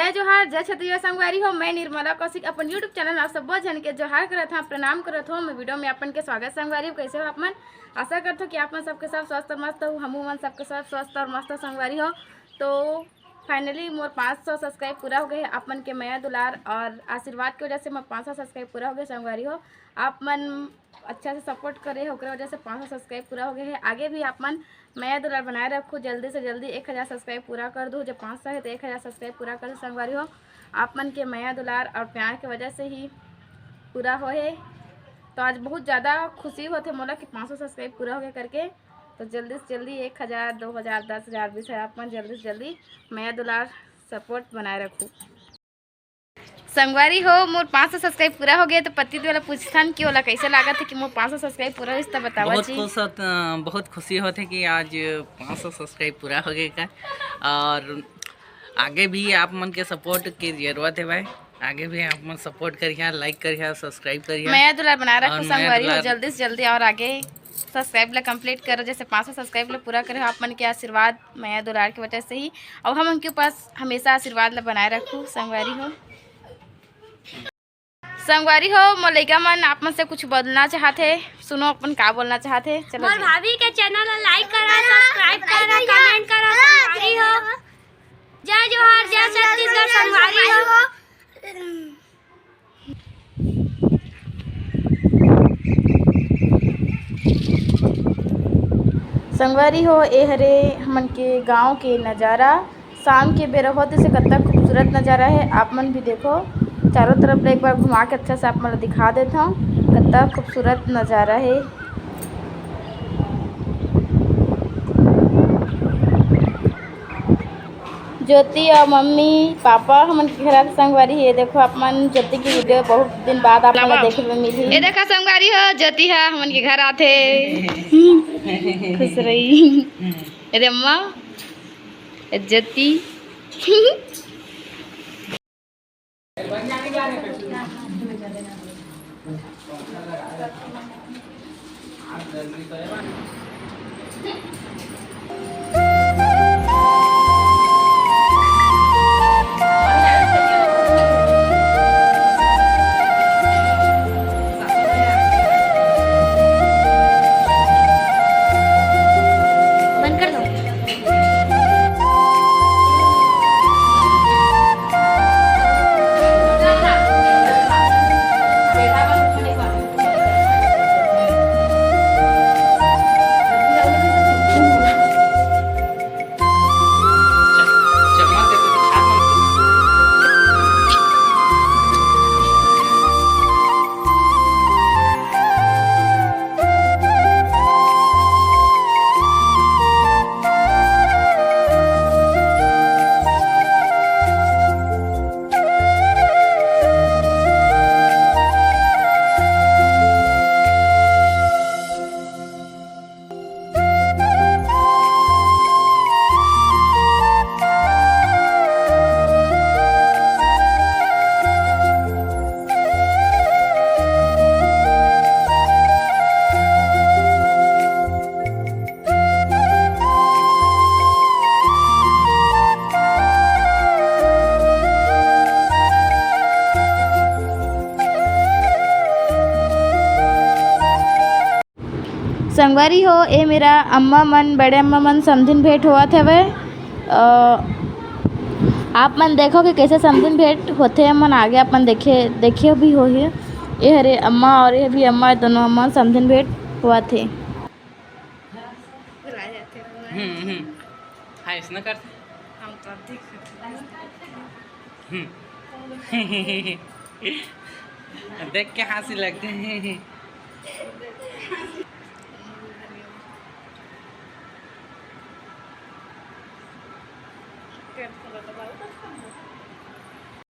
जय जोहार जय छत्तीसगढ़ संगवारी हो। मैं निर्मला कौशिक अपन यूट्यूब चैनल आप सब बहुत जन के जोहार करत हूँ, प्रणाम करत हूँ। मैं वीडियो में अपन के स्वागत संगवारी हो। कैसे हो आप मन? आशा करते हो कि आप मन सबके सब स्वस्थ और मस्त हो, हम मन सबके सब स्वस्थ और मस्त संगवारी हो। तो फाइनली मोर 500 सब्सक्राइब पूरा हो गए। आप मन के माया दुलार और आशीर्वाद की वजह से मैं 500 सब्सक्राइब पूरा हो गए संगवारी हो। आप मन अच्छा से सपोर्ट करे हो, वजह से 500 सब्सक्राइब पूरा हो गए हैं। आगे भी आप मन माया दुलार बनाए रखो, जल्दी से जल्दी 1000 सब्सक्राइब पूरा कर दो। जब 500 है तो 1000 सब्सक्राइब पूरा कर दो संगवारी हो। आप मन के माया दुलार और प्यार की वजह से ही पूरा हो है। तो आज बहुत ज़्यादा खुशी होते मोला कि 500 सब्सक्राइब पूरा हो गया करके। तो जल्दी से जल्दी 1000 2000 10,000 20,000 आप मन जल्दी से जल्दी माया दुलार सपोर्ट बनाए रखो संगवारी हो। मोर 500 सब्सक्राइब पूरा हो गया। तो पति वाला पूछथन कि ओला कैसे लागत है कि मोर 500 सब्सक्राइब पूरा हो तो बतावा जी। बहुत खुशी होते कि आज 500 सब्सक्राइब पूरा हो गए का। और आगे भी आप मन के सपोर्ट की जरूरत है भाई। आगे भी आप मन सपोर्ट करिए, लाइक करिए, सब्सक्राइब करिए, माया दुलार बना रखो संगवारी हो जल्दी से जल्दी। और आगे सब्सक्राइब ला कंप्लीट करो, जैसे 500 सब्सक्राइब ला पूरा करे। आप मन के आशीर्वाद माया दुलार की वजह से ही और हम उनके पास हमेशा आशीर्वाद ला बनाए रखो संगवारी हो। संगवारी हो मोर लइका मन आप मन से कुछ बोलना चाहते, सुनो अपन का बोलना चाहते। चलो मोर भाभी के चैनल ला लाइक करा, सब्सक्राइब करा, कमेंट करा संगवारी हो। जय जोहार जय छत्तीसगढ़ संगवारी हो। संगवारी हो ए हरे हमन के गांव के नज़ारा। शाम के बेरा होते से कितना खूबसूरत नज़ारा है। आप मन भी देखो चारों तरफ ले एक बार घुमा के अच्छा से आप मन दिखा देता हूँ कितना खूबसूरत नज़ारा है। ज्योति और मम्मी पापा हमन के घर संगवारी है। देखो आप मन ज्योति की वीडियो बहुत दिन बाद आप मन देखे में मिली। ये देखा संगवारी हो ज्योति है हमन के घर आते खुश रही। अरे अम्मा ज्योति संगवारी हो ए मेरा अम्मा मन बड़े अम्मा मन समझिन भेंट हुआ थे वे। आप मन देखो कि कैसे समझिन भेंट होते हैं मन आगे आप मन देखे भी हो ये हरे अम्मा और ये भी अम्मा दोनों अम्मा समझिन भेंट हुआ थे। हाँ इसने कर देख के हंसी लगते हैं।